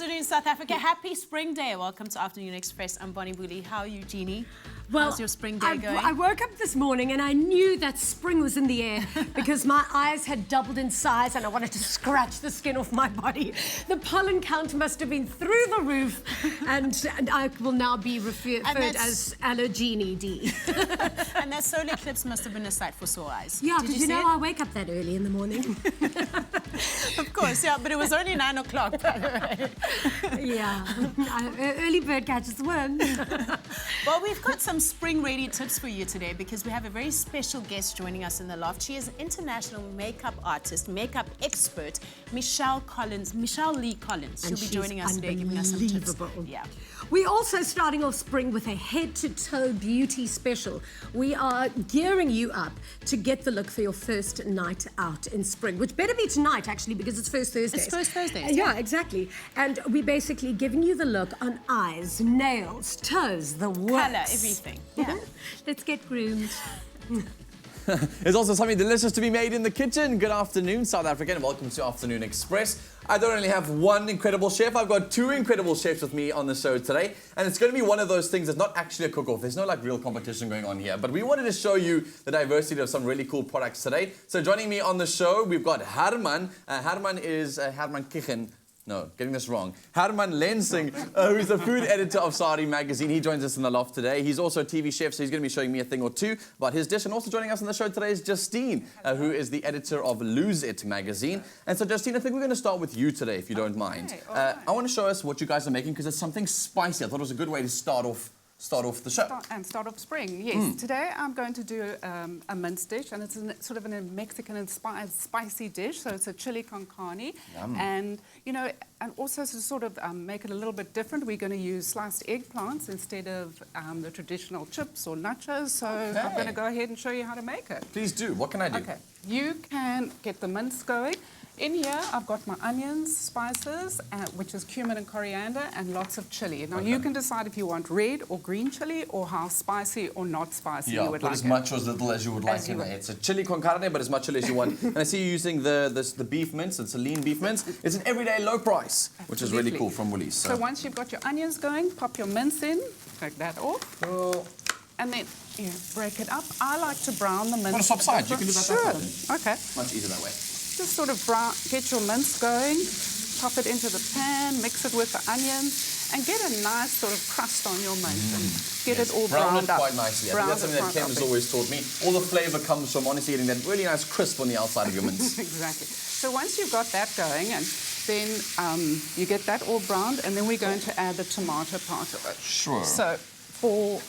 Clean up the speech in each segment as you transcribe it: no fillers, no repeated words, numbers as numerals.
afternoon, South Africa. Happy Spring Day. Welcome to Afternoon Express. I'm Bonnie Booley. How are you, Jeannie? Well, how's your spring day going? I woke up this morning and I knew that spring was in the air because my eyes had doubled in size and I wanted to scratch the skin off my body. The pollen count must have been through the roof, and I will now be referred as Allergenie D. And that solar eclipse must have been a sight for sore eyes. Yeah, Did you know I wake up that early in the morning? Of course, yeah, but it was only 9 o'clock, by the way. Yeah, early bird catches the worm. Well, we've got some spring-ready tips for you today because we have a very special guest joining us in the loft. She is international makeup artist, makeup expert, Michelle Lee Collins. She'll be joining us today, giving us some tips. Yeah. We're also starting off spring with a head-to-toe beauty special. We are gearing you up to get the look for your first night out in spring, which better be tonight, actually, because it's First Thursdays. It's First Thursdays, yeah, exactly. And we're basically giving you the look on eyes, nails, toes, the works. Colour, everything. Yeah. Let's get groomed. There's also something delicious to be made in the kitchen. Good afternoon, South Africa, and welcome to Afternoon Express. I don't only have one incredible chef, I've got two incredible chefs with me on the show today. And it's going to be one of those things that's not actually a cook-off. There's no like real competition going on here. But we wanted to show you the diversity of some really cool products today. So joining me on the show, we've got Herman. Herman is Herman Kiggen. No, getting this wrong. Herman Lensing, who's the food editor of Sari magazine. He joins us in the loft today. He's also a TV chef, so he's going to be showing me a thing or two about his dish. And also joining us on the show today is Justine, who is the editor of Lose It magazine. And so, Justine, I think we're going to start with you today, if you don't mind. Right. I want to show us what you guys are making because it's something spicy. I thought it was a good way to start off the show. Start off spring, yes. Today I'm going to do a mince dish, and it's sort of a Mexican-inspired spicy dish. So it's a chili con carne. Yum. And, you know, and also to sort of make it a little bit different, we're going to use sliced eggplants instead of the traditional chips or nachos. So I'm going to go ahead and show you how to make it. Please do. What can I do? Okay. You can get the mince going. In here, I've got my onions, spices, which is cumin and coriander, and lots of chili. Now, you can decide if you want red or green chili, or how spicy or not spicy you would like it. as much or as little as you would like. It's a chili con carne, but as much chili as you want. And I see you using the beef mince. It's a lean beef mince. It's an everyday low price, which is really cool from Woolies. So once you've got your onions going, pop your mince in, take that off. And then you break it up. I like to brown the mince. Want to swap sides? You can do that. Sure. Okay. Much easier that way. Just sort of get your mince going, pop it into the pan, mix it with the onions, and get a nice sort of crust on your mince and get it all browned up. Quite nicely. I think that's something that Clem has always taught me. All the flavour comes from honestly getting that really nice crisp on the outside of your mince. Exactly. So once you've got that going, and then you get that all browned, and then we're going to add the tomato part of it. Sure. So for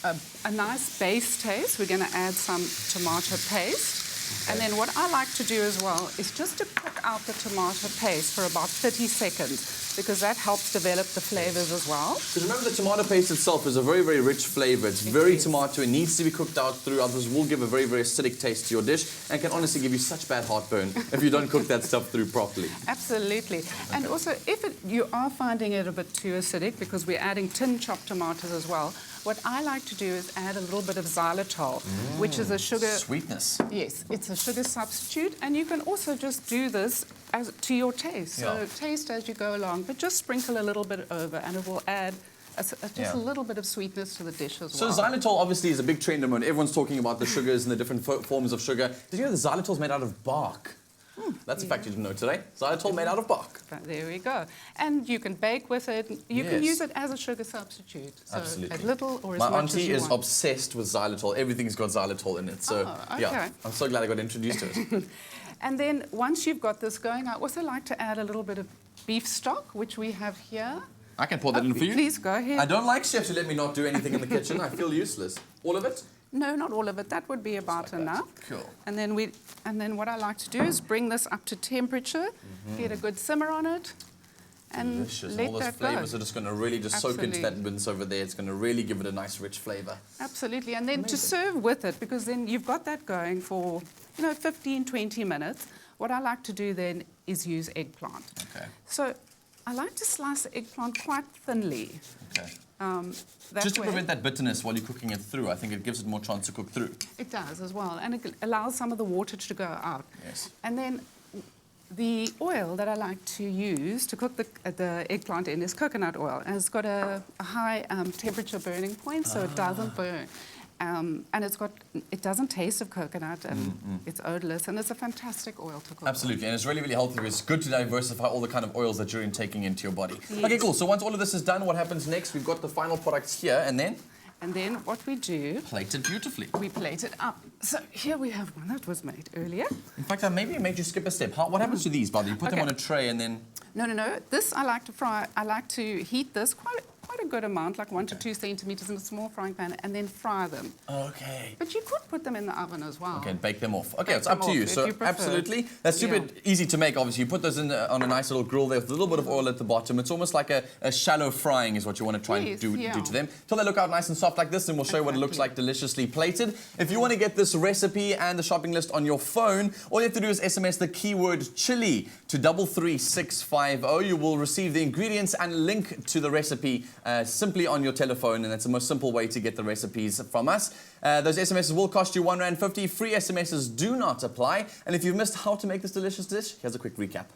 a nice base taste, we're going to add some tomato paste. And then what I like to do as well is just to cook out the tomato paste for about 30 seconds because that helps develop the flavours as well. Because remember, the tomato paste itself is a very, very rich flavour. It's very tomato. It needs to be cooked out through. Others will give a very, very acidic taste to your dish and can honestly give you such bad heartburn if you don't cook that stuff through properly. Absolutely. And also, if you are finding it a bit too acidic, because we're adding tin chopped tomatoes as well, what I like to do is add a little bit of xylitol, which is a sugar... Sweetness. Yes, it's a sugar substitute, and you can also just do this to your taste. So taste as you go along, but just sprinkle a little bit over, and it will add just a little bit of sweetness to the dish as well. So xylitol obviously is a big trend at the moment. Everyone's talking about the sugars and the different forms of sugar. Did you know the xylitol is made out of bark? That's a fact you didn't know today. Xylitol made out of bark. There we go. And you can bake with it. You can use it as a sugar substitute. So absolutely. As little or as My much as you want. auntie is obsessed with xylitol. Everything's got xylitol in it. So, yeah, I'm so glad I got introduced to it. And then once you've got this going, I also like to add a little bit of beef stock, which we have here. I can pour that in for you. Please go ahead. I don't like chefs who let me not do anything in the kitchen. I feel useless. All of it? No, not all of it. That would be about enough. Cool. And then what I like to do is bring this up to temperature, get a good simmer on it, and delicious. let All those that flavours go. are just going to really just soak into that mince over there. It's going to really give it a nice, rich flavour. Absolutely. And then to serve with it, because then you've got that going for, 15, 20 minutes, what I like to do then is use eggplant. Okay. So I like to slice the eggplant quite thinly. Okay. Just to prevent that bitterness while you're cooking it through, I think it gives it more chance to cook through. It does as well, and it allows some of the water to go out. Yes. And then The oil that I like to use to cook the eggplant in is coconut oil, and it's got a high temperature burning point, so it doesn't burn. And it doesn't taste of coconut, and it's odorless, and it's a fantastic oil to cook. Absolutely, and it's really, really healthy. It's good to diversify all the kind of oils that you're taking into your body. Yes. Okay, cool. So once all of this is done, what happens next? We've got the final products here, and then? And then what we do... Plate it beautifully. We plate it up. So here we have one that was made earlier. In fact, maybe I made you skip a step. What happens to these, Bobby? You put them on a tray and then... No. This I like to fry. I like to heat this quite a good amount, like 1 to 2 centimeters in a small frying pan, and then fry them. Okay. But you could put them in the oven as well. Okay, and bake them off. Okay, Bake it's up them to you. off, So if you prefer. absolutely, that's super easy to make. Obviously, you put those in on a nice little grill there with a little bit of oil at the bottom. It's almost like a shallow frying is what you want to try and do to them till they look out nice and soft like this. And we'll show you what it looks like deliciously plated. If you want to get this recipe and the shopping list on your phone, all you have to do is SMS the keyword chili to 33650. You will receive the ingredients and link to the recipe simply on your telephone, and that's the most simple way to get the recipes from us. Those SMSs will cost you R1.50. Free SMSs do not apply. And if you've missed how to make this delicious dish, here's a quick recap.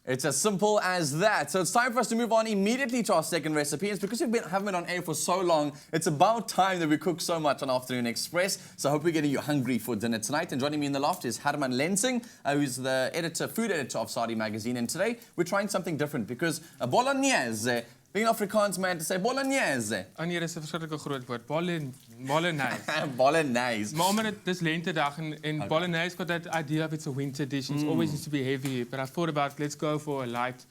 It's as simple as that. So it's time for us to move on immediately to our second recipe. It's because haven't been on air for so long, it's about time that we cook so much on Afternoon Express. So I hope we're getting you hungry for dinner tonight. And joining me in the loft is Herman Lensing, who's the food editor of Saudi Magazine. And today we're trying something different because bolognese, being Afrikaans man to say bolognese. Oh nee, dis 'n verskriklike groot woord. Bolognese. Bolognese. Maar omdat dis lentedag en bolognese got that idea of it's a winter dish. It always needs to be heavy. But I thought about let's go for a light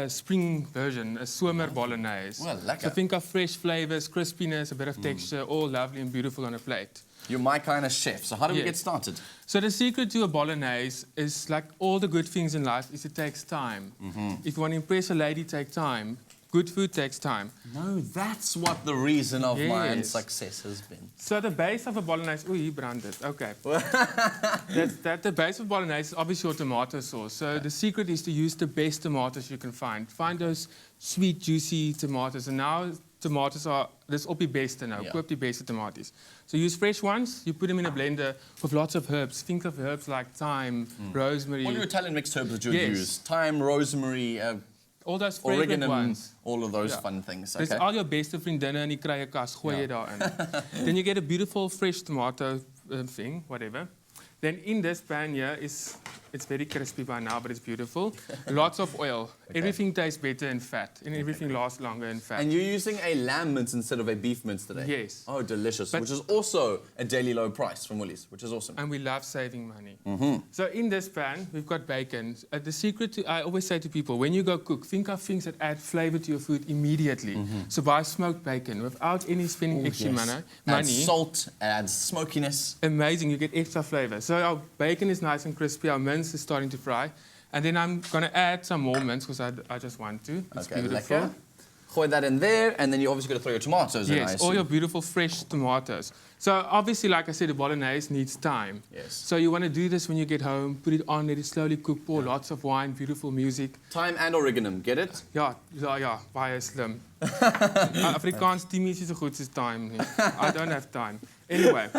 spring version, a somer bolognese. Well, lekker. So think of fresh flavors, crispiness, a bit of texture, all lovely and beautiful on a plate. You're my kind of chef. So how do we get started? So the secret to a bolognese is like all the good things in life is it takes time. If you want to impress a lady, take time. Good food takes time. No, that's what the reason of my unsuccess has been. So the base of a bolognese, oh, hier brand it. Okay. The base of bolognese is obviously your tomato sauce. So the secret is to use the best tomatoes you can find. Find those sweet, juicy tomatoes. And now tomatoes are, dis op die beste nou. Koop die beste tomatoes. So use fresh ones, you put them in a blender with lots of herbs. Think of herbs like thyme, rosemary. All your Italian mixed herbs that you use. Thyme, rosemary, all those fragrant ones. All of those fun things. Okay. Dis al jou beste vriendinne in die kruiekas, gooi jy daarin. Then you get a beautiful fresh tomato thing, whatever. Then in this pan here it's very crispy by now, but it's beautiful. Lots of oil. Everything tastes better in fat, and everything lasts longer in fat. And you're using a lamb mince instead of a beef mince today? Yes. Oh, delicious. Which is also a daily low price from Woolies, which is awesome. And we love saving money. So in this pan, we've got bacon. The secret I always say to people, when you go cook, think of things that add flavor to your food immediately. So buy smoked bacon without any spending extra money. Adds salt, adds smokiness. Amazing, you get extra flavor. So our bacon is nice and crispy, our mince is starting to fry. And then I'm going to add some more mince because I just want to. It's beautiful. Lekker. Gooi that in there, and then you obviously got to throw your tomatoes in. Yes, all your beautiful fresh tomatoes. So obviously, like I said, the bolognese needs time. Yes. So you want to do this when you get home, put it on, let it slowly cook, pour lots of wine, beautiful music. Thyme and oregano, get it? Ja, baie slim. Afrikaans Timmie is so goed as time nie. I don't have time. Anyway.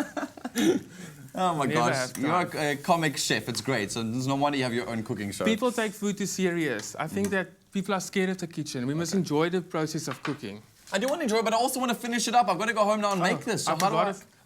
Oh my gosh, you're a comic chef, it's great. So there's no wonder you have your own cooking show. People take food too serious. I think that people are scared of the kitchen. We must enjoy the process of cooking. I do want to enjoy it, but I also want to finish it up. I've got to go home now and make this. So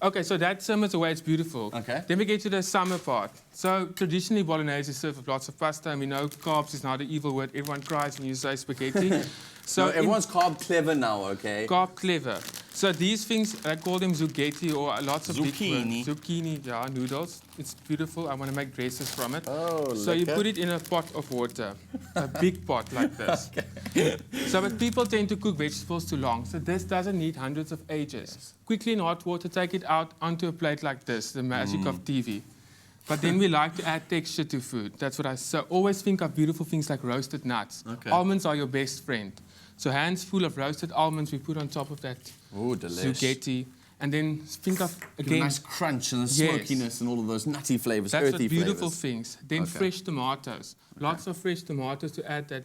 Okay, so that simmers away, it's beautiful. Okay. Then we get to the summer part. So traditionally bolognese is served with lots of pasta, and we know carbs is not an evil word. Everyone cries when you say spaghetti. So no, everyone's carb clever now, okay? Carb clever. So these things, I call them zucchetti or lots of Zucchini. big zucchini, yeah, noodles. It's beautiful. I want to make dresses from it. Oh, so you lekker. put it in a pot of water, a big pot like this. So but people tend to cook vegetables too long. So this doesn't need hundreds of ages. Yes. Quickly in hot water, take it out onto a plate like this, the magic of TV. But then we like to add texture to food. That's what I so always think of beautiful things like roasted nuts. Okay. Almonds are your best friend. So hands full of roasted almonds we put on top of that Oh, delicious. zucchetti. And then think of, Give a again, nice crunch and the Yes. smokiness and all of those nutty flavors, that's earthy what beautiful flavors. things. Then Okay. fresh tomatoes. Lots of fresh tomatoes to add that,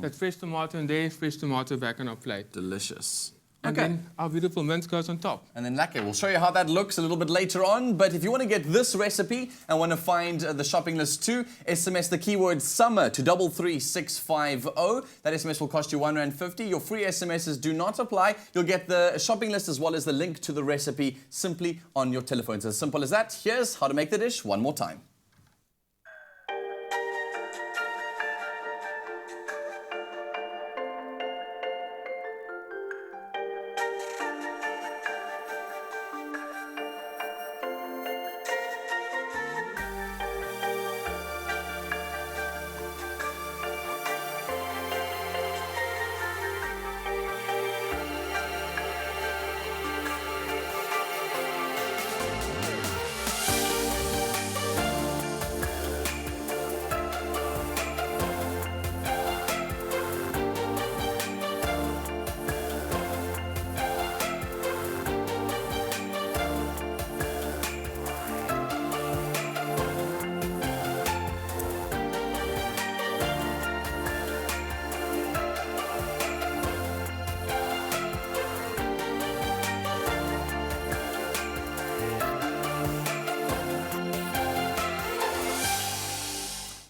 that fresh tomato and there, fresh tomato back on our plate. Delicious. And then our beautiful mince goes on top. And then lekker. We'll show you how that looks a little bit later on. But if you want to get this recipe and want to find the shopping list too, SMS the keyword summer to 33650. That SMS will cost you R1.50. Your free SMSs do not apply. You'll get the shopping list as well as the link to the recipe simply on your telephone. It's as simple as that. Here's how to make the dish one more time.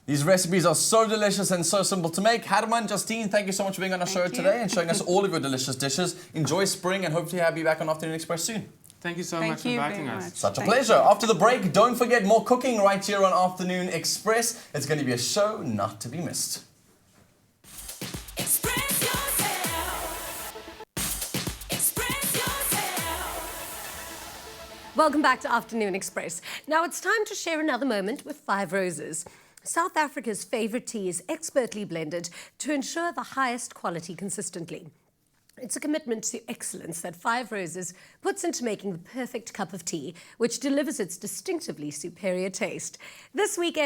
These recipes are so delicious and so simple to make. Herman, Justine, thank you so much for being on our show today and showing us all of your delicious dishes. Enjoy spring and hopefully have you back on Afternoon Express soon. Thank you so Thank much for you inviting very us. much. Such a Thank pleasure. you. After the break, don't forget more cooking right here on Afternoon Express. It's going to be a show not to be missed. Express yourself. Express yourself. Welcome back to Afternoon Express. Now it's time to share another moment with Five Roses. South Africa's favourite tea is expertly blended to ensure the highest quality consistently. It's a commitment to excellence that Five Roses puts into making the perfect cup of tea, which delivers its distinctively superior taste. This week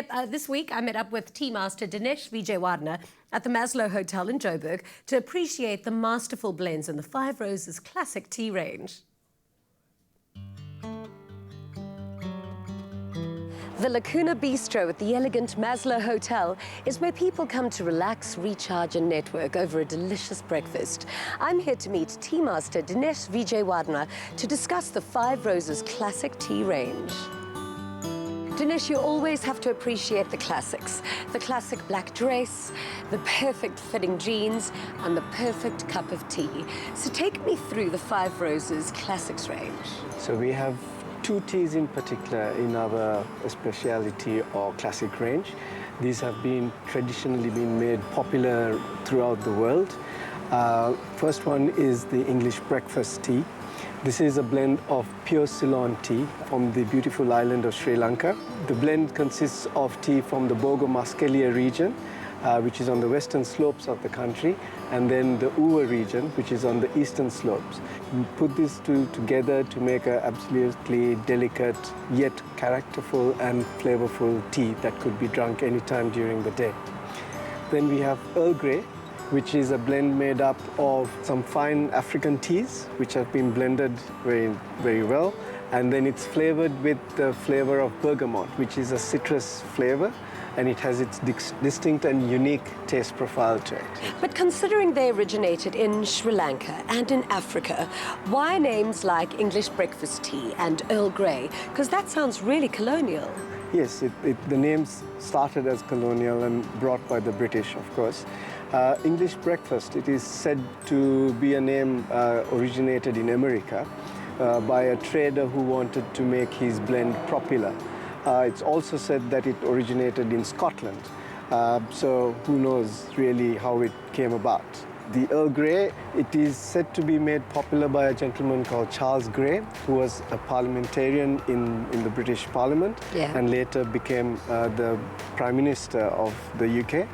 I met up with tea master Dinesh Wijeyawardana at the Maslow Hotel in Joburg to appreciate the masterful blends in the Five Roses classic tea range. The Lacuna Bistro at the elegant Maslow Hotel is where people come to relax, recharge and network over a delicious breakfast. I'm here to meet tea master Dinesh Wijeyawardana to discuss the Five Roses classic tea range. Dinesh, you always have to appreciate the classics. The classic black dress, the perfect fitting jeans and the perfect cup of tea. So take me through the Five Roses classics range. So we have two teas in particular in our specialty or classic range. These have been traditionally been made popular throughout the world. First one is the English breakfast tea. This is a blend of pure Ceylon tea from the beautiful island of Sri Lanka. The blend consists of tea from the Bogo-Maskelia region, which is on the western slopes of the country, and then the Uwa region, which is on the eastern slopes. We put these two together to make an absolutely delicate yet characterful and flavorful tea that could be drunk anytime during the day. Then we have Earl Grey, which is a blend made up of some fine African teas, which have been blended very, very well. And then it's flavored with the flavor of bergamot, which is a citrus flavor, and it has its distinct and unique taste profile to it. But considering they originated in Sri Lanka and in Africa, why names like English breakfast tea and Earl Grey? Because that sounds really colonial. Yes, the names started as colonial and brought by the British, of course. English breakfast, it is said to be a name originated in America by a trader who wanted to make his blend popular. It's also said that it originated in Scotland, so who knows really how it came about. The Earl Grey, it is said to be made popular by a gentleman called Charles Grey, who was a parliamentarian in the British Parliament and later became the Prime Minister of the UK.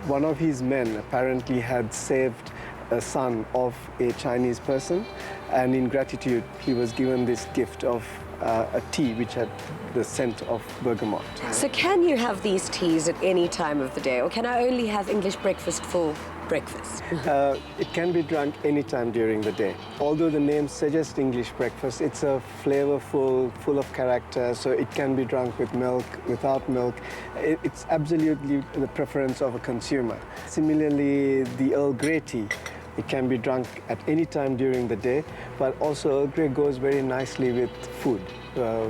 One of his men apparently had saved a son of a Chinese person, and in gratitude he was given this gift of a tea which had the scent of bergamot. So can you have these teas at any time of the day, or can I only have English breakfast for breakfast? It can be drunk any time during the day. Although the name suggests English breakfast, it's a flavorful, full of character, so it can be drunk with milk, without milk. It's absolutely the preference of a consumer. Similarly, the Earl Grey tea, it can be drunk at any time during the day, but also Earl Grey goes very nicely with food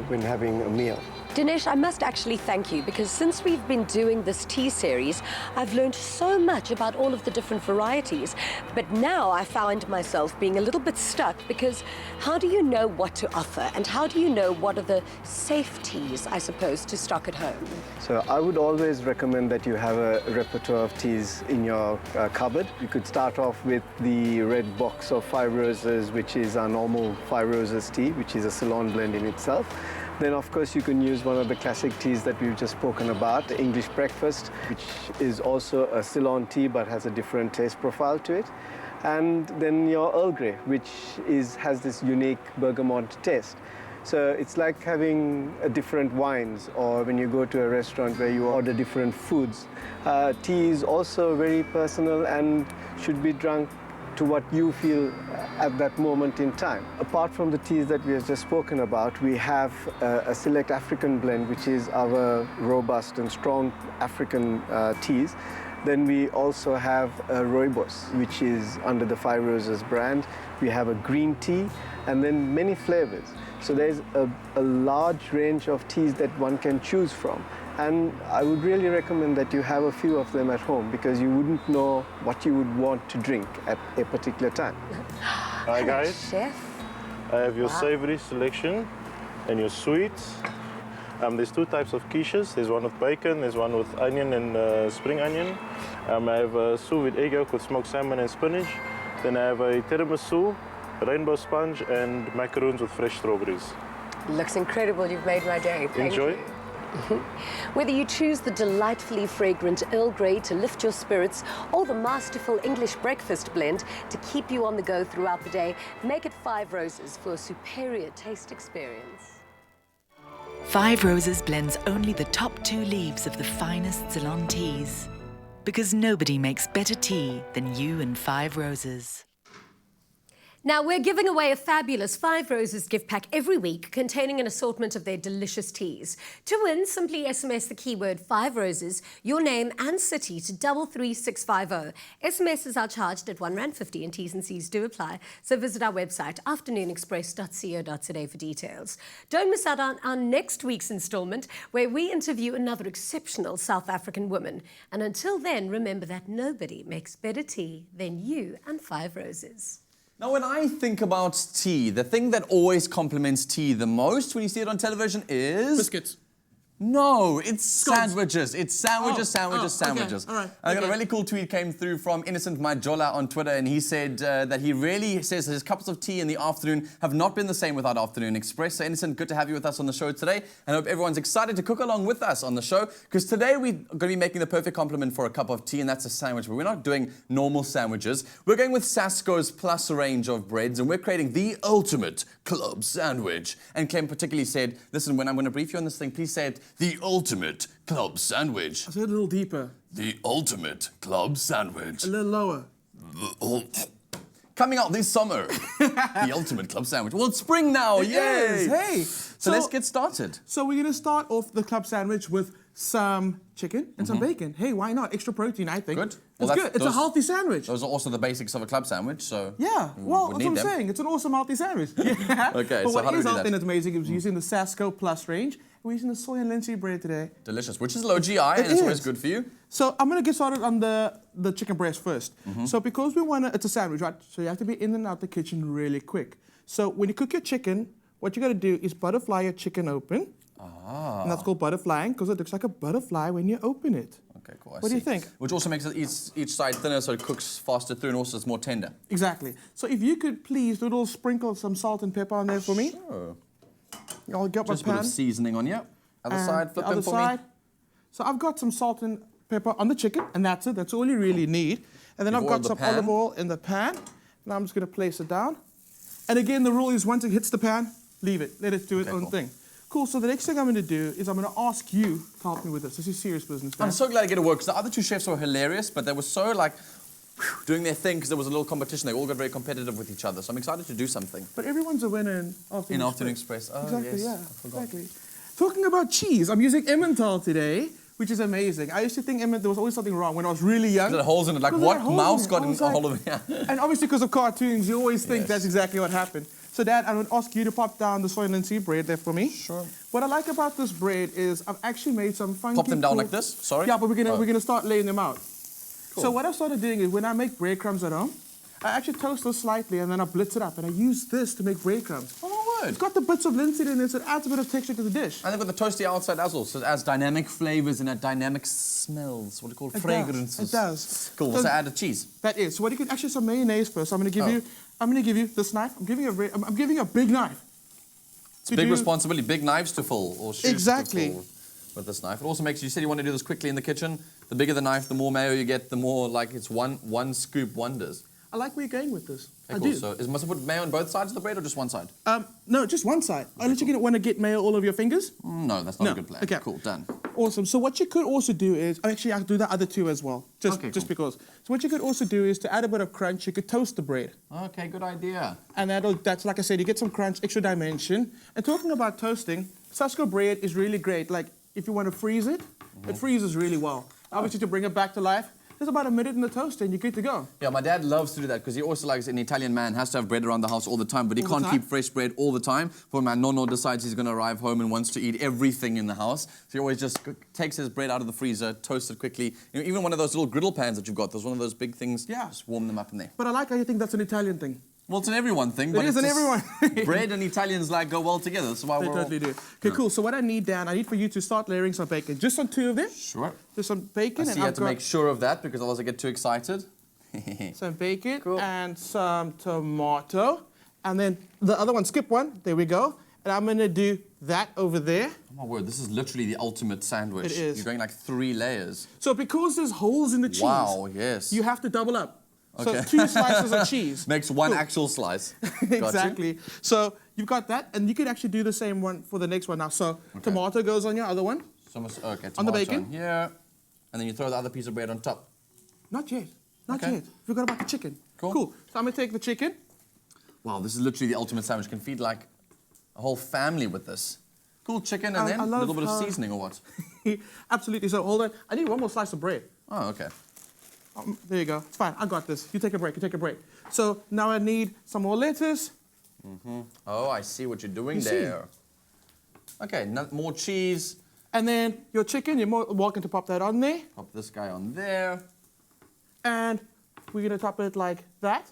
when having a meal. Dinesh, I must actually thank you, because since we've been doing this tea series, I've learned so much about all of the different varieties. But now I find myself being a little bit stuck, because how do you know what to offer, and how do you know what are the safe teas, I suppose, to stock at home? So I would always recommend that you have a repertoire of teas in your cupboard. You could start off with the red box of 5 Roses, which is our normal 5 Roses tea, which is a Ceylon blend in itself. Then, of course, you can use one of the classic teas that we've just spoken about, the English Breakfast, which is also a Ceylon tea but has a different taste profile to it. And then your Earl Grey, which has this unique bergamot taste. So it's like having different wines, or when you go to a restaurant where you order different foods. Tea is also very personal and should be drunk to what you feel at that moment in time. Apart from the teas that we have just spoken about, we have a select African blend, which is our robust and strong African teas. Then we also have a Rooibos, which is under the 5 Roses brand. We have a green tea, and then many flavors. So there's a large range of teas that one can choose from. And I would really recommend that you have a few of them at home, because you wouldn't know what you would want to drink at a particular time. Hi guys, Chef. I have your savory selection and your sweets. There's 2 types of quiches. There's one with bacon, there's one with onion and spring onion. I have a sous vide egg yolk with smoked salmon and spinach. Then I have a tiramisu, rainbow sponge, and macaroons with fresh strawberries. Looks incredible. You've made my day. Thank Enjoy. you. Whether you choose the delightfully fragrant Earl Grey to lift your spirits, or the masterful English Breakfast blend to keep you on the go throughout the day, make it 5 Roses for a superior taste experience. 5 Roses blends only the top 2 leaves of the finest Ceylon teas. Because nobody makes better tea than you and 5 Roses. Now, we're giving away a fabulous 5 Roses gift pack every week containing an assortment of their delicious teas. To win, simply SMS the keyword 5 Roses, your name and city to 33650. SMSs are charged at R1.50 and T's and C's do apply. So visit our website, afternoonexpress.co.za for details. Don't miss out on our next week's instalment, where we interview another exceptional South African woman. And until then, remember that nobody makes better tea than you and 5 Roses. Now, when I think about tea, the thing that always complements tea the most when you see it on television is... Biscuits. No, it's Scones. sandwiches. It's sandwiches, sandwiches. Okay, all right, I got a okay. really cool tweet came through from Innocent Majola on Twitter, and he said that he really says that his cups of tea in the afternoon have not been the same without Afternoon Express. So, Innocent, good to have you with us on the show today, and I hope everyone's excited to cook along with us on the show, because today we're going to be making the perfect complement for a cup of tea, and that's a sandwich. But we're not doing normal sandwiches. We're going with Sasco's Plus range of breads, and we're creating the ultimate club sandwich. And Clem particularly said, listen, when I'm going to brief you on this thing, please say it, the ultimate club sandwich. I said a little deeper. The ultimate club sandwich. A little lower. Coming out this summer. The ultimate club sandwich. Well, it's spring now. It Yay! is, hey. So let's get started. So we're going to start off the club sandwich with some chicken and some bacon. Hey, why not? Extra protein, I think. Good. It's good. It's a healthy sandwich. Those are also the basics of a club sandwich, so... Yeah, well, that's what I'm saying. It's an awesome healthy sandwich. Yeah. Okay, but so how do we what is do healthy that? and it's amazing is using the Sasco Plus range. We're using the soy and linseed bread today. Delicious, which is low GI and it's always good for you. So I'm going to get started on the chicken breast first. So because we want to, it's a sandwich, right? So you have to be in and out the kitchen really quick. So when you cook your chicken, what you got to do is butterfly your chicken open. And that's called butterflying because it looks like a butterfly when you open it. Okay, cool. I What do you see. think? Which also makes it each side thinner, so it cooks faster through, and also it's more tender. Exactly. So if you could please do a little sprinkle some salt and pepper on there for me. Sure. I'll get my Just a bit pan. of seasoning on you. Other and side, flip the other them for side. me. So I've got some salt and pepper on the chicken, and that's it. That's all you really need. And then You've I've got oiled the some pan. olive oil in the pan. And I'm just going to place it down. And again, the rule is once it hits the pan, leave it. Let it do its Okay, own cool. thing. Cool. So the next thing I'm going to do is I'm going to ask you to help me with this. This is serious business, man. I'm so glad I get to work, because the other two chefs were hilarious, but they were so like doing their thing because there was a little competition. They all got very competitive with each other. So I'm excited to do something. But everyone's a winner in Afternoon In Afternoon Express. Oh, Exactly, yes. yeah. I forgot. Exactly. Talking about cheese, I'm using Emmental today, which is amazing. I used to think there was always something wrong when I was really young. There are holes in it. Like, Because it what had holes mouse in it. got I in was a like- hold of it? Yeah. And obviously because of cartoons, you always think Yes. that's exactly what happened. So Dad, I'm going to ask you to pop down the soy linseed bread there for me. Sure. What I like about this bread is I've actually made some funky... Pop them down cool- like this? Sorry? Yeah, but we're Oh. gonna start laying them out. Cool. So what I started doing is when I make breadcrumbs at home, I actually toast this slightly and then I blitz it up and I use this to make breadcrumbs. Oh, my word. It's got the bits of linseed in it, so it adds a bit of texture to the dish. And they've got the toasty outside as well, so it adds dynamic flavors and dynamic smells. What do you call it? It does. Fragrances. It does. Cool. So- So add the cheese. That is. So what you can actually some mayonnaise first. I'm gonna give you this knife. I'm giving you a big knife. It's big responsibility, big knives to fill or shoes Exactly. to fill with this knife. It also makes you said you want to do this quickly in the kitchen. The bigger the knife, the more mayo you get, the more like it's one scoop wonders. I like where you're going with this. Okay, I cool. do. So must I put mayo on both sides of the bread or just one side? No, just one side. Unless you want to get mayo all over your fingers. No, that's not No. a good plan. Okay. Cool, done. Awesome. So what you could also do is, actually I'll do the other two as well, just Okay, just cool. because. So what you could also do is to add a bit of crunch, you could toast the bread. Okay, good idea. And that's like I said, you get some crunch, extra dimension. And talking about toasting, Sasko bread is really great. Like if you want to freeze it, it freezes really well. Obviously to bring it back to life, there's about a minute in the toaster and you're good to go. Yeah, my dad loves to do that because he also likes an Italian man has to have bread around the house all the time, but he All the can't time? keep fresh bread all the time. For my nonno decides he's going to arrive home and wants to eat everything in the house, so he always just takes his bread out of the freezer, toasts it quickly. You know, even one of those little griddle pans that you've got, there's one of those big things. Yeah. Just warm them up in there. But I like how you think that's an Italian thing. Well, it's an everyone thing, but It is it's an just- everyone. bread and Italians like go well together. That's why They we're totally all... do. Okay, cool. So what I need, Dan, I need for you to start layering some bacon. Just on two of them. Sure. Just some bacon. I see and you I've have to got make sure of that because otherwise I get too excited. some bacon Cool. and some tomato. And then the other one, skip one. There we go. And I'm going to do that over there. Oh my word, this is literally the ultimate sandwich. It is. You're going like 3 layers. So because there's holes in the cheese, Wow, yes. you have to double up. Okay. So 2 slices of cheese. Makes one Cool. actual slice. Got you? Exactly. So you've got that, and you could actually do the same one for the next one now. So tomato goes on your other one. So much, okay, On the tomato bacon? here. And then you throw the other piece of bread on top. Not yet. Not Okay. yet. Forgot about the chicken. Cool. Cool. So I'm gonna take the chicken. Wow, this is literally the ultimate sandwich. You can feed like a whole family with this. Cool chicken and I then a love little bit of how- seasoning or what? Absolutely. So hold on. I need one more slice of bread. Oh, okay. There you go. It's fine. I got this. You take a break. You take a break. So now I need some more lettuce. Oh, I see what you're doing You see? there. Okay, more cheese. And then your chicken, you're more welcome to pop that on there. Pop this guy on there. And we're gonna top it like that.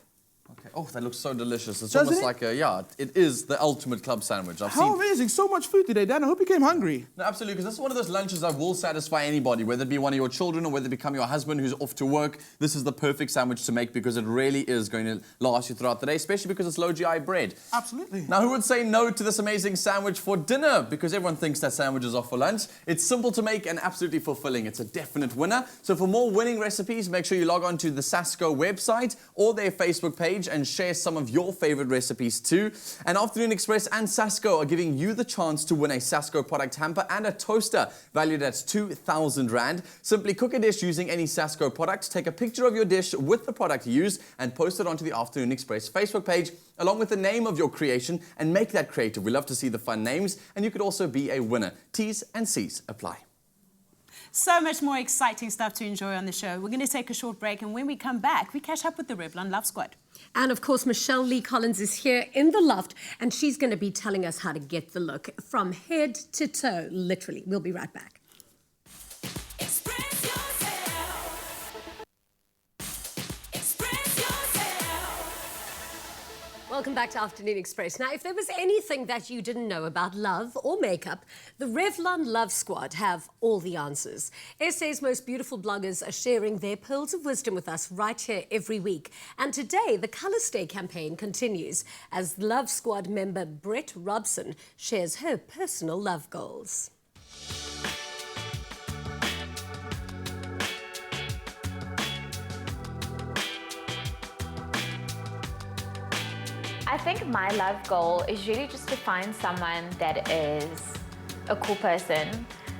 Okay. Oh, that looks so delicious. It's Doesn't almost it? like a, yeah, it is the ultimate club sandwich. I've How seen. amazing. So much food today, Dan. I hope you came hungry. No, absolutely, because this is one of those lunches that will satisfy anybody, whether it be one of your children or whether it become your husband who's off to work. This is the perfect sandwich to make because it really is going to last you throughout the day, especially because it's low GI bread. Absolutely. Now, who would say no to this amazing sandwich for dinner? Because everyone thinks that sandwiches are for lunch. It's simple to make and absolutely fulfilling. It's a definite winner. So for more winning recipes, make sure you log on to the Sasko website or their Facebook page and share some of your favorite recipes too. And Afternoon Express and Sasko are giving you the chance to win a Sasko product hamper and a toaster valued at 2,000 Rand. Simply cook a dish using any Sasko product, take a picture of your dish with the product you use and post it onto the Afternoon Express Facebook page along with the name of your creation and make that creative. We love to see the fun names and you could also be a winner. T's and C's apply. So much more exciting stuff to enjoy on the show. We're going to take a short break, and when we come back, we catch up with the Revlon Love Squad. And of course, Michelle Lee Collins is here in the loft, and she's going to be telling us how to get the look from head to toe, literally. We'll be right back. Express yourself. Express yourself. Welcome back to Afternoon Express. Now, if there was anything that you didn't know about love or makeup, the Revlon Love Squad have all the answers. SA's most beautiful bloggers are sharing their pearls of wisdom with us right here every week. And today, the Colour Stay campaign continues as Love Squad member Brett Robson shares her personal love goals. I think my love goal is really just to find someone that is a cool person.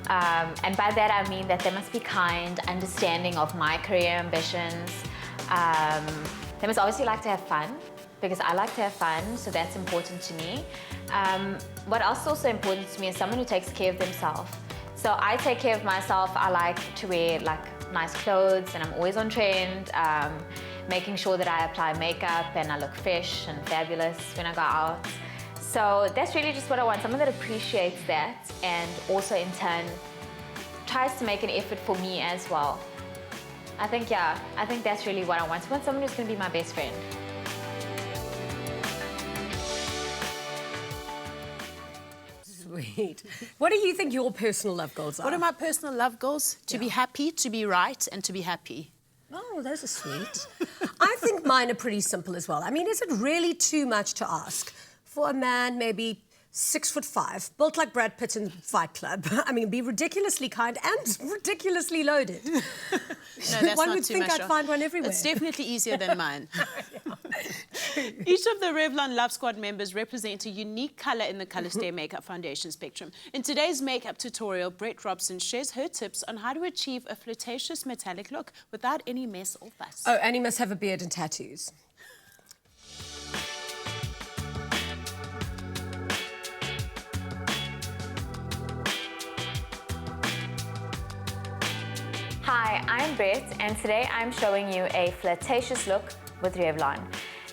And by that I mean that they must be kind, understanding of my career ambitions. They must obviously like to have fun, because I like to have fun, so that's important to me. What else is also important to me is someone who takes care of themselves. So I take care of myself. I like to wear nice clothes, and I'm always on trend. Making sure that I apply makeup and I look fresh and fabulous when I go out. So that's really just what I want, someone that appreciates that and also in turn tries to make an effort for me as well. I think that's really what I want. I want someone who's going to be my best friend. Sweet. What do you think your personal love goals are? What are my personal love goals? To be happy, to be right, and to be happy. Oh, those are sweet. I think mine are pretty simple as well. I mean, is it really too much to ask for a man maybe 6'5", built like Brad Pitt in Fight Club? I mean, be ridiculously kind and ridiculously loaded. No, that's one not would too think much. I'd find one everywhere. It's definitely easier than mine. Each of the Revlon Love Squad members represent a unique colour in the Colour Stay makeup foundation spectrum. In today's makeup tutorial, Brett Robson shares her tips on how to achieve a flirtatious metallic look without any mess or fuss. Oh, and he must have a beard and tattoos. Hi, I'm Brett, and today I'm showing you a flirtatious look with Revlon.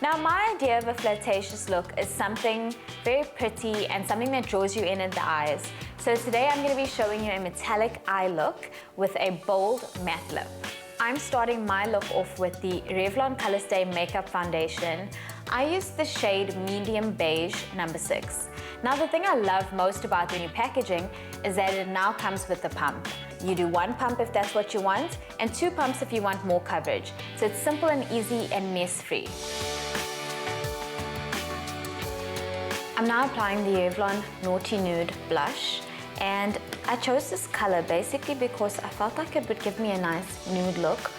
Now, my idea of a flirtatious look is something very pretty and something that draws you in at the eyes. So today I'm going to be showing you a metallic eye look with a bold matte lip. I'm starting my look off with the Revlon Colour Stay Makeup Foundation. I used the shade Medium Beige number 6. Now, the thing I love most about the new packaging is that it now comes with a pump. You do 1 pump if that's what you want, and 2 pumps if you want more coverage. So it's simple and easy and mess-free. I'm now applying the Revlon Naughty Nude blush, and I chose this color basically because I felt like it would give me a nice nude look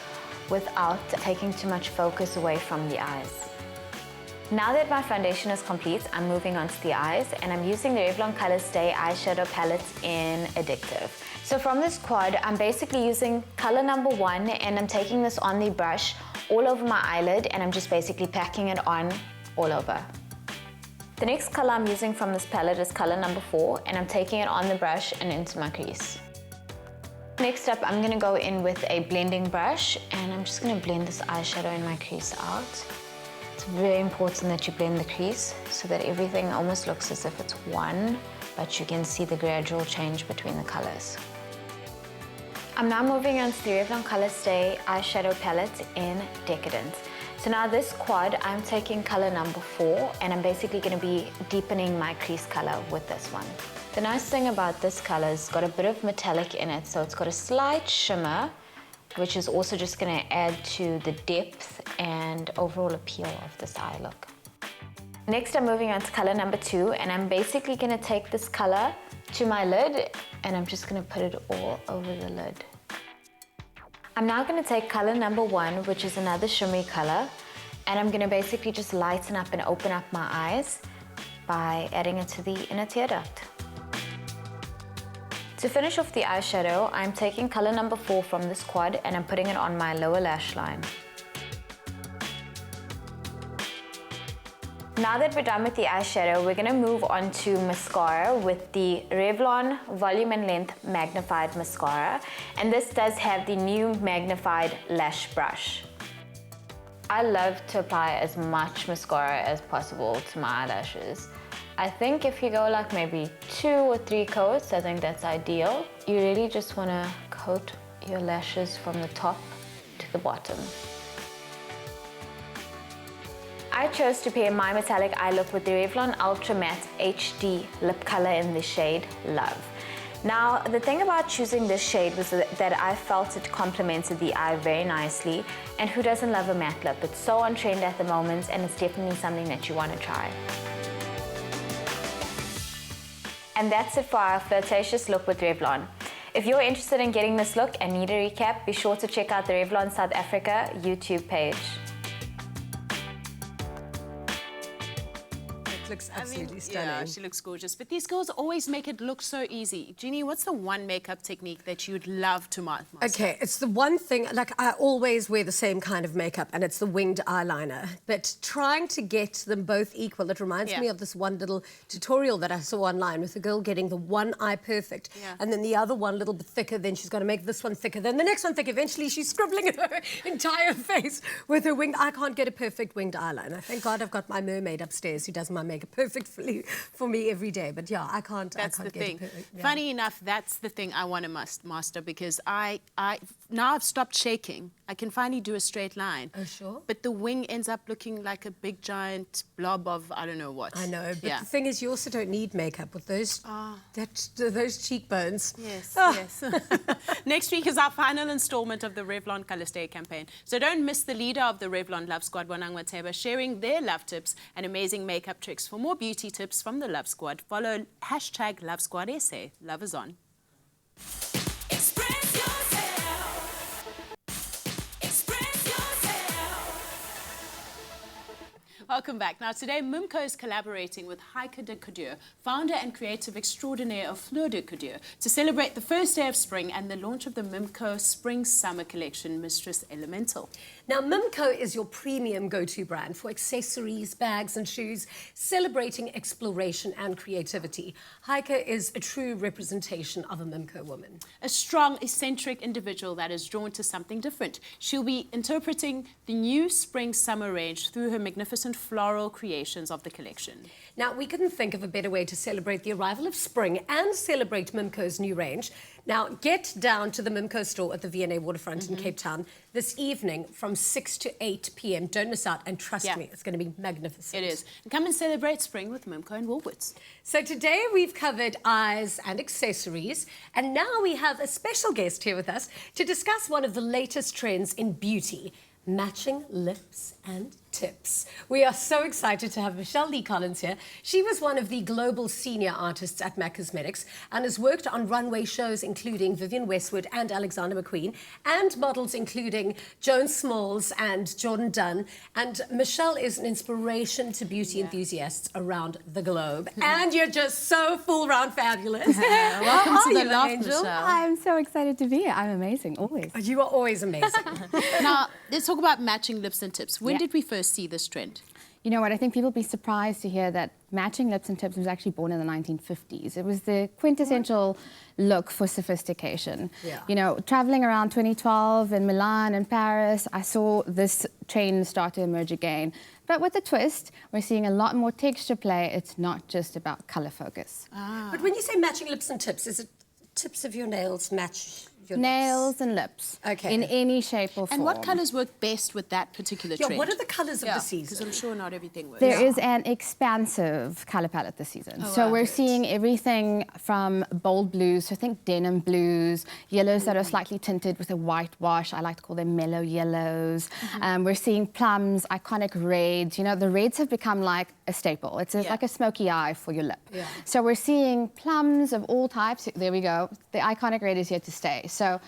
without taking too much focus away from the eyes. Now that my foundation is complete, I'm moving on to the eyes, and I'm using the Revlon Colour Stay eyeshadow palette in Addictive. So from this quad, I'm basically using color number 1, and I'm taking this on the brush all over my eyelid, and I'm just basically packing it on all over. The next color I'm using from this palette is color number 4, and I'm taking it on the brush and into my crease. Next up, I'm gonna go in with a blending brush, and I'm just gonna blend this eyeshadow in my crease out. It's very important that you blend the crease so that everything almost looks as if it's one, but you can see the gradual change between the colors. I'm now moving on to the Revlon Colour Stay eyeshadow palette in Decadent. So now this quad, I'm taking color number 4, and I'm basically going to be deepening my crease color with this one. The nice thing about this color is it's got a bit of metallic in it, so it's got a slight shimmer, which is also just going to add to the depth and overall appeal of this eye look. Next, I'm moving on to color number 2, and I'm basically going to take this color to my lid, and I'm just going to put it all over the lid. I'm now going to take color number 1, which is another shimmery color, and I'm going to basically just lighten up and open up my eyes by adding it to the inner tear duct. To finish off the eyeshadow, I'm taking color number 4 from this quad, and I'm putting it on my lower lash line. Now that we're done with the eyeshadow, we're going to move on to mascara with the Revlon Volume and Length Magnified Mascara. And this does have the new magnified lash brush. I love to apply as much mascara as possible to my eyelashes. I think if you go like maybe 2 or 3 coats, I think that's ideal. You really just want to coat your lashes from the top to the bottom. I I chose to pair my metallic eye look with the Revlon Ultra Matte HD lip color in the shade Love. Now, the thing about choosing this shade was that I felt it complemented the eye very nicely, and who doesn't love a matte lip? It's so on trend at the moment, and it's definitely something that you want to try. And that's it for our flirtatious look with Revlon. If you're interested in getting this look and need a recap, be sure to check out the Revlon South Africa YouTube page. Looks absolutely stunning. Yeah, she looks gorgeous. But these girls always make it look so easy. Jeannie, what's the one makeup technique that you'd love to master? Okay, it's the one thing, like I always wear the same kind of makeup, and it's the winged eyeliner. But trying to get them both equal, it reminds me of this one little tutorial that I saw online with a girl getting the one eye perfect, and then the other one a little bit thicker, then she's going to make this one thicker, then the next one thicker. Eventually she's scribbling her entire face with her winged. I can't get a perfect winged eyeliner. Thank God I've got my mermaid upstairs who does my makeup perfectly for me every day. But yeah, I can't. That's I can't the get thing. it perfect. Yeah. Funny enough, that's the thing I want to master, because I now I've stopped shaking. I can finally do a straight line. Oh, sure. But the wing ends up looking like a big giant blob of I don't know what. I know, but the thing is, you also don't need makeup with those those cheekbones. Yes, yes. Next week is our final installment of the Revlon Colour Stay campaign. So don't miss the leader of the Revlon Love Squad, Bonangwa Teba, sharing their love tips and amazing makeup tricks. For more beauty tips from the Love Squad, follow hashtag Love Squad SA. Love is on. Express yourself. Express yourself. Welcome back. Now today, M.A.C is collaborating with Heike de Couture, founder and creative extraordinaire of Fleur de Couture, to celebrate the first day of spring and the launch of the M.A.C Spring-Summer Collection, Mistress Elemental. Now, M.A.C is your premium go-to brand for accessories, bags and shoes, celebrating exploration and creativity. Heike is a true representation of a M.A.C woman. A strong, eccentric individual that is drawn to something different. She'll be interpreting the new spring-summer range through her magnificent floral creations of the collection. Now, we couldn't think of a better way to celebrate the arrival of spring and celebrate M.A.C's new range. Now, get down to the M.A.C store at the Vivienne waterfront in Cape Town this evening from 6 to 8 p.m. Don't miss out, and trust me, it's going to be magnificent. It is. And come and celebrate spring with M.A.C and Woolworths. So today we've covered eyes and accessories, and now we have a special guest here with us to discuss one of the latest trends in beauty, matching lips and tips. We are so excited to have Michelle Lee Collins here. She was one of the global senior artists at M.A.C Cosmetics and has worked on runway shows including Vivienne Westwood and Alexander McQueen, and models including Joan and Jourdan Dunn. And Michelle is an inspiration to beauty enthusiasts around the globe. And you're just so full-round fabulous. Welcome to the Loft, Angel. Michelle. I'm so excited to be here. I'm amazing, always. You are always amazing. Now, let's talk about matching lips and tips. When did we first see this trend? You know what, I think people will be surprised to hear that matching lips and tips was actually born in the 1950s. It was the quintessential look for sophistication. Yeah. You know, traveling around 2012 in Milan and Paris, I saw this trend start to emerge again. But with a twist, we're seeing a lot more texture play. It's not just about color focus. But when you say matching lips and tips, is it tips of your nails match your Nails lips? and lips. Okay. In any shape or form. And what colours work best with that particular trend? What are the colours of the season? Because I'm sure not everything works. There is an expansive color palette this season. So we're seeing everything from bold blues, so think denim blues, yellows that are slightly tinted with a white wash. I like to call them mellow yellows. We're seeing plums, iconic reds. You know, the reds have become like a staple. It's like a smoky eye for your lip. So we're seeing plums of all types. There we go. The iconic red is here to stay. So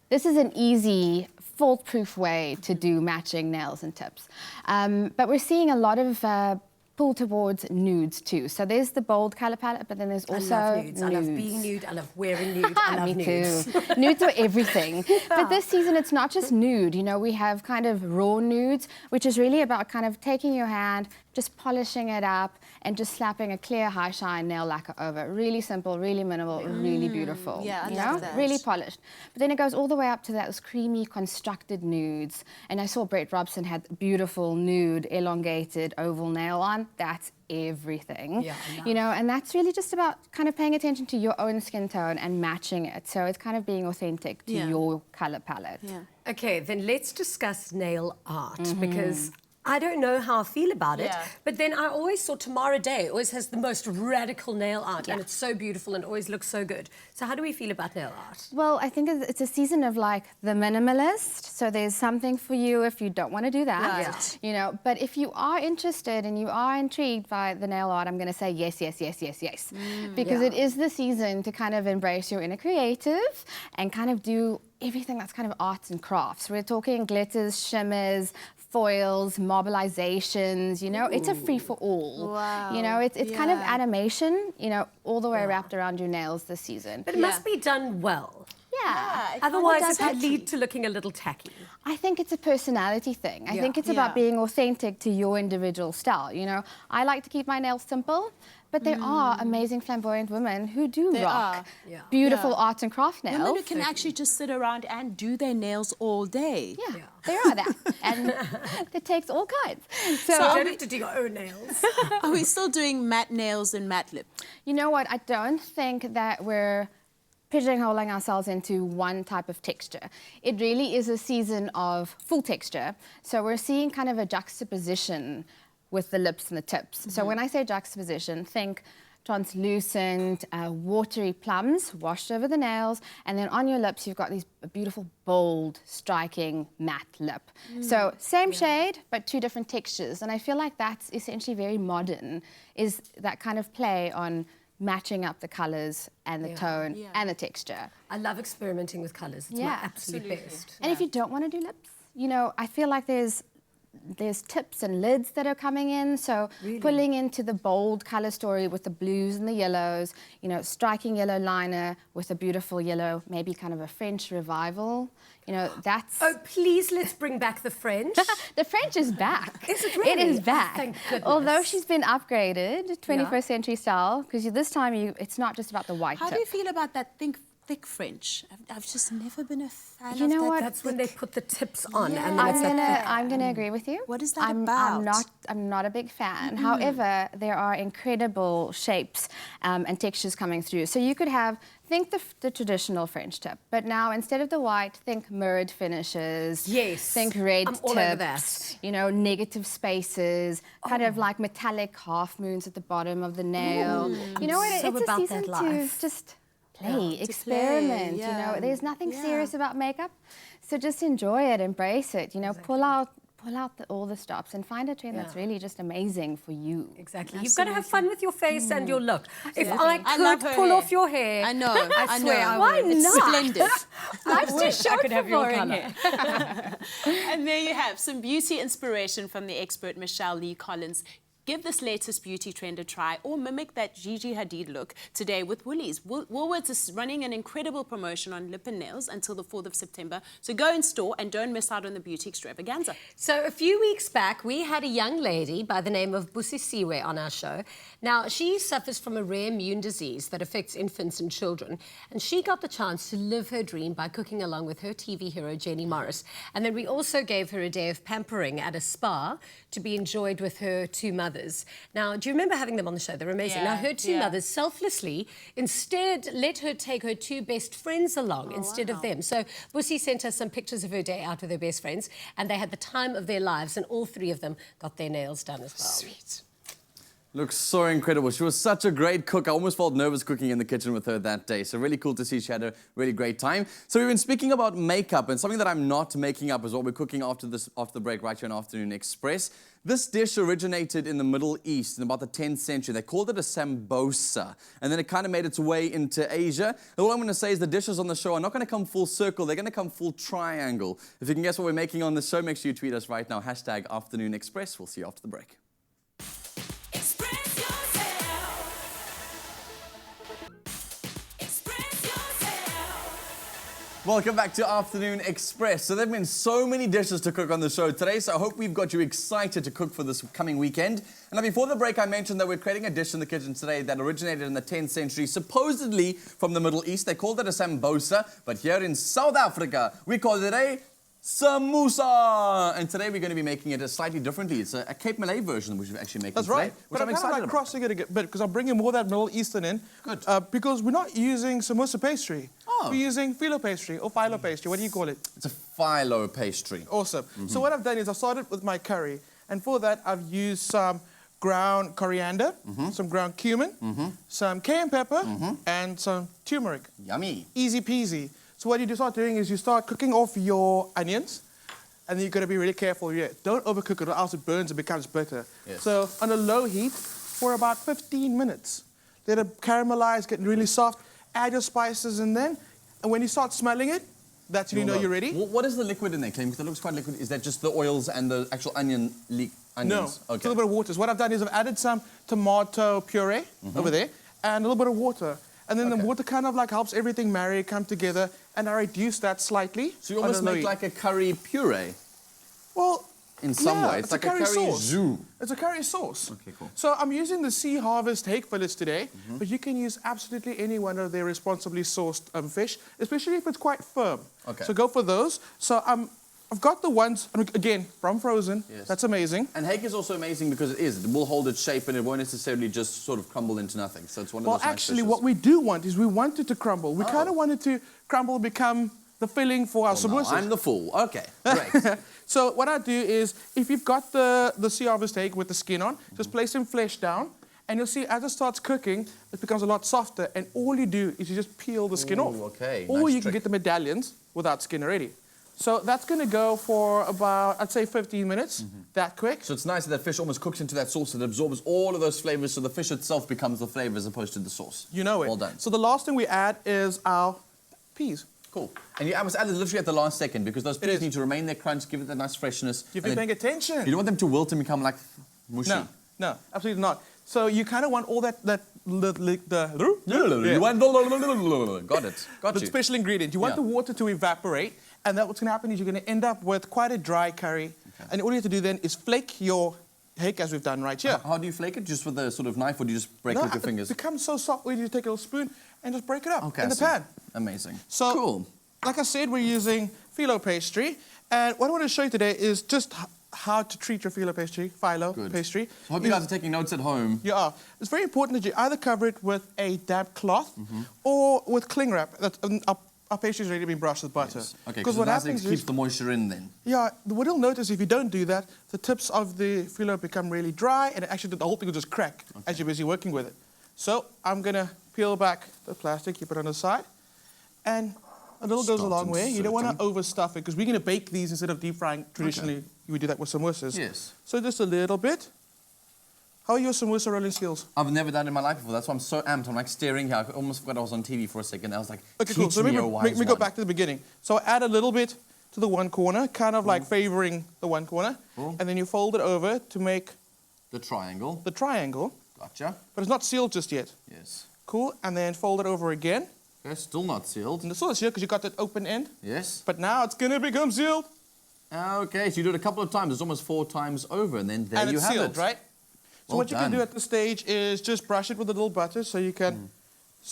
this is an easy, foolproof way to do matching nails and tips. But we're seeing a lot of pull towards nudes too. So there's the bold color palette, but then there's also I love nudes. I love being nude. I love wearing nude. I love Me nudes. too. Nudes are everything. But this season, it's not just nude. You know, we have kind of raw nudes, which is really about kind of taking your hand, just polishing it up, and just slapping a clear high shine nail lacquer over. Really simple, really minimal, really beautiful. Yeah, I you love know? that. Really polished. But then it goes all the way up to those creamy, constructed nudes. And I saw Brett Robson had beautiful nude, elongated oval nail on. That's everything. Yeah, you know, and that's really just about kind of paying attention to your own skin tone and matching it. So it's kind of being authentic to your color palette. Okay, then let's discuss nail art because I don't know how I feel about it, Yeah. but then I always saw Tamara Day always has the most radical nail art, and Yeah. it's so beautiful and always looks so good. So how do we feel about nail art? Well, I think it's a season of like the minimalist. So there's something for you if you don't want to do that. Right. You know, but if you are interested and you are intrigued by the nail art, I'm going to say yes, yes, yes, yes, yes. Because it is the season to kind of embrace your inner creative and kind of do everything that's kind of arts and crafts. We're talking glitters, shimmers, foils, mobilizations, you know, it's a free for all. Wow. You know, it's kind of Yeah. animation, you know, all the way wrapped around your nails this season. But it must be done well. Yeah. it kinda Otherwise, does it could have lead to looking a little tacky. I think it's a personality thing. I think it's about Yeah. being authentic to your individual style. You know, I like to keep my nails simple, but there are amazing flamboyant women who do There rock are. Yeah. beautiful Yeah. arts and craft nails. Women who can actually just sit around and do their nails all day. Yeah, there are that. And it takes all kinds. So, You don't have to do your own nails. Are we still doing matte nails and matte lip? you know what? I don't think that we're pigeonholing ourselves into one type of texture. It really is a season of full texture. So we're seeing kind of a juxtaposition with the lips and the tips. So when I say juxtaposition, think translucent, watery plums washed over the nails, and then on your lips you've got these beautiful, bold, striking matte lip. So same shade, but two different textures. And I feel like that's essentially very modern, is that kind of play on matching up the colors and the tone and the texture. I love experimenting with colours. It's my absolute best. And if you don't want to do lips, you know, I feel like there's tips and lids that are coming in. So pulling into the bold color story with the blues and the yellows, you know, striking yellow liner with a beautiful yellow, maybe kind of a French revival. You know, that's... Oh, please, let's bring back the French. The French is back. Is it really? It is Oh, back. thank goodness. Although she's been upgraded, 21st century style, because this time it's not just about the white How tip. do you feel about that thick French? I've just never been a fan You of know that. what? That's when they put the tips on. Yeah. And then it's I'm gonna agree with you. What is that about? I'm not a big fan. However, there are incredible shapes and textures coming through. So you could think the traditional French tip, but now instead of the white, think mirrored finishes. Yes. Think red I'm tips. all over that. You know, negative spaces, kind of like metallic half moons at the bottom of the nail. You know what? So it's a about season that to life. just play, experiment. play, You know, yeah. there's nothing Yeah. serious about makeup, so just enjoy it, embrace it. You know, pull out all the stops and find a trend that's really just amazing for you. Exactly. You've got to have fun with your face and your look. If Absolutely. I I love could her pull hair. off your hair, I know. I swear know. I Why would. It's not? splendid. Life's too short could for have your boring colour. hair. And there you have some beauty inspiration from the expert Michelle Lee Collins. Give this latest beauty trend a try or mimic that Gigi Hadid look today with Woolies. Woolworths is running an incredible promotion on lip and nails until the 4th of September. So go in store and don't miss out on the beauty extravaganza. So a few weeks back, we had a young lady by the name of Busisiwe on our show. Now, she suffers from a rare immune disease that affects infants and children, and she got the chance to live her dream by cooking along with her TV hero, Jeannie Morris. And then we also gave her a day of pampering at a spa to be enjoyed with her two mothers. Now, do you remember having them on the show? They're amazing. Yeah, Now, her two mothers selflessly instead let her take her two best friends along instead of them. So Busi sent us some pictures of her day out with her best friends, and they had the time of their lives, and all three of them got their nails done as well. Sweet. Looks so incredible. She was such a great cook. I almost felt nervous cooking in the kitchen with her that day. So really cool to see she had a really great time. So we've been speaking about makeup, and something that I'm not making up is what we're cooking after the break right here on Afternoon Express. This dish originated in the Middle East in about the 10th century. They called it a sambosa, and then it kind of made its way into Asia. And all I'm going to say is the dishes on the show are not going to come full circle. They're going to come full triangle. If you can guess what we're making on the show, make sure you tweet us right now. # Afternoon Express. We'll see you after the break. Express yourself. Express yourself. Welcome back to Afternoon Express. So there have been so many dishes to cook on the show today, so I hope we've got you excited to cook for this coming weekend. And now before the break, I mentioned that we're creating a dish in the kitchen today that originated in the 10th century, supposedly from the Middle East. They called it a sambosa, but here in South Africa, we call it a samoosa. And today we're going to be making it slightly differently. It's a Cape Malay version which we're actually making That's today, right. which But I'm I'm kind excited of like about. crossing it a bit because I'm bringing more of that Middle Eastern in. Good. Because we're not using samosa pastry. Oh. We're using phyllo pastry or phyllo pastry. What do you call it? It's a phyllo pastry. Awesome. So what I've done is I started with my curry. And for that, I've used some ground coriander, some ground cumin, some cayenne pepper, and some turmeric. Yummy. Easy peasy. So what you start doing is you start cooking off your onions, and then you've got to be really careful here. Don't overcook it or else it burns and becomes bitter. Yes. So on a low heat for about 15 minutes. Let it caramelize, get really soft. Add your spices in then, and when you start smelling it, that's when you know you're ready. What is the liquid in there, Clem? Because it looks quite liquid. Is that just the oils and the actual onions? No, Okay. it's a little bit of water. So what I've done is I've added some tomato puree over there and a little bit of water. And then the water kind of like helps everything marry, come together, and I reduce that slightly. So you almost make like a curry puree? Well, in some way. It's like a curry sauce. Jus. It's a curry sauce. Okay, cool. So I'm using the Sea Harvest hake fillets today, but you can use absolutely any one of their responsibly sourced fish, especially if it's quite firm. Okay. So go for those. So I've got the ones, again, from frozen. Yes. That's amazing. And hake is also amazing because it will hold its shape and it won't necessarily just sort of crumble into nothing. So it's one of those Well, nice actually, dishes. what we do want is we want it to crumble. We kind of want it to crumble, become the filling for our samosas. I'm the fool. Okay, great. So what I do is, if you've got the Sea Harvest hake with the skin on, just place some flesh down, and you'll see as it starts cooking, it becomes a lot softer, and all you do is you just peel the skin off. Okay, Or nice you can trick. get the medallions without skin already. So that's going to go for about, I'd say 15 minutes, that quick. So it's nice that fish almost cooks into that sauce. It absorbs all of those flavors, so the fish itself becomes the flavor as opposed to the sauce. You know it. Well done. So the last thing we add is our peas. Cool. And I must add it literally at the last second because those peas need to remain their crunch, give it that nice freshness. You've been paying attention. You don't want them to wilt and become like mushy. No, absolutely not. So you kind of want all that You want got it. Got the you. special ingredient. You want the water to evaporate, and that what's going to happen is you're going to end up with quite a dry curry. Okay. And all you have to do then is flake your hake as we've done right here. How do you flake it? Just with a sort of knife, or do you just break it with your fingers? It becomes so soft where you take a little spoon and just break it up in the so- pan. Amazing. So, cool. Like I said, we're using phyllo pastry, and what I want to show you today is just how to treat your phyllo pastry. Pastry. So I hope you guys are taking notes at home. You are. It's very important that you either cover it with a damp cloth or with cling wrap. Our pastry's already been brushed with butter. Yes. Okay, because because what it happens keeps is, the moisture in then. yeah, what you'll notice if you don't do that, the tips of the phyllo become really dry, and actually the whole thing will just crack as you're busy working with it. So I'm gonna peel back the plastic, keep it on the side, and a little goes a long way. You don't want to overstuff it because we're going to bake these instead of deep frying. Traditionally, you would do that with samosas. Yes. So just a little bit. How are your samosa rolling skills? I've never done it in my life before. That's why I'm so amped. I'm like staring here. I almost forgot I was on TV for a second. I was like, Okay, cool. So me, maybe oh wise we go one. back to the beginning. So add a little bit to the one corner, kind of like favoring the one corner, and then you fold it over to make the triangle. the triangle. Gotcha. But it's not sealed just yet. Yes. Cool. And then fold it over again. Okay, still not sealed. And it's still sealed because you got that open end. Yes. But now it's going to become sealed. Okay, so you do it a couple of times. It's almost 4 times over, and then there And you it's have sealed, it. right? So Well what you can done. do at this stage is just brush it with a little butter so you can...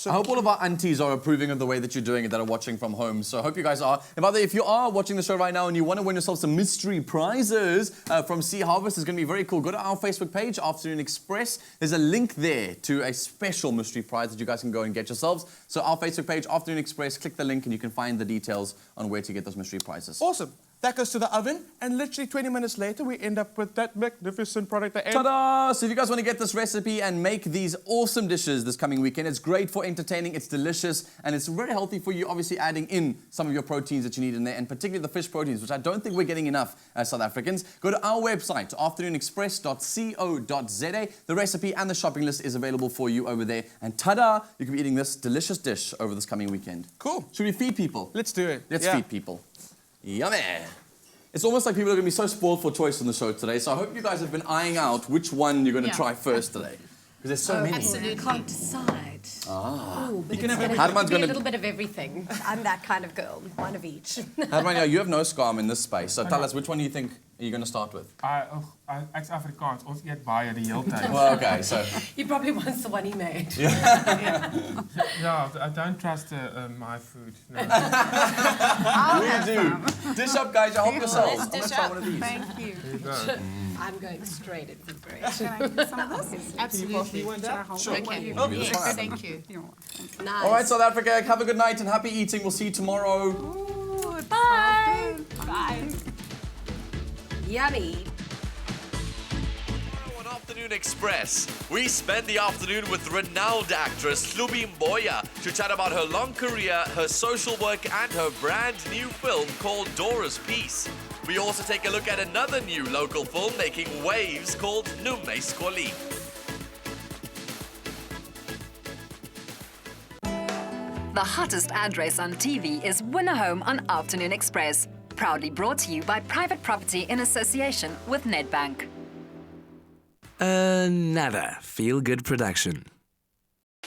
I hope all of our aunties are approving of the way that you're doing it that are watching from home. So I hope you guys are. And by the way, if you are watching the show right now and you want to win yourself some mystery prizes from Sea Harvest, it's going to be very cool. Go to our Facebook page, Afternoon Express. There's a link there to a special mystery prize that you guys can go and get yourselves. So our Facebook page, Afternoon Express, click the link and you can find the details on where to get those mystery prizes. Awesome. That goes to the oven, and literally 20 minutes later, we end up with that magnificent product at the end. Ta-da! So if you guys want to get this recipe and make these awesome dishes this coming weekend, it's great for entertaining, it's delicious, and it's very healthy for you, obviously adding in some of your proteins that you need in there, and particularly the fish proteins, which I don't think we're getting enough as South Africans. Go to our website, afternoonexpress.co.za. The recipe and the shopping list is available for you over there. And ta-da! You can be eating this delicious dish over this coming weekend. Cool. Should we feed people? Let's do it. Let's feed people. Yummy! It's almost like people are going to be so spoiled for choice on the show today, so I hope you guys have been eyeing out which one you're going to try first today. Because there's so many. Absolutely. I can't decide. Ah. But can it's have going to be gonna- a little bit of everything. I'm that kind of girl, one of each. Herman, you have no scam in this space, so tell us, which one do you think you're going to start with? Ek's Afrikaans, ons eet baie die hele tyd. Well, okay, so... He probably wants the one he made. Yeah, I don't trust my food. No. You do. Dish up, guys, help yourselves. I'm going to try one of these. Thank you. There you go. I'm going straight into the bread. Can I get some of this? Absolutely. Should I hold Sure. it? Okay. Oh, yes, Yes, thank you. Nice. All right, South Africa, have a good night and happy eating. We'll see you tomorrow. Bye. Bye. Yummy. Afternoon Express. We spend the afternoon with renowned actress Hlubi Mboya to chat about her long career, her social work, and her brand new film called Dora's Peace. We also take a look at another new local film making waves called M.A.C. The hottest ad race on TV is Winner Home on Afternoon Express. Proudly brought to you by Private Property in association with Nedbank. Another feel-good production.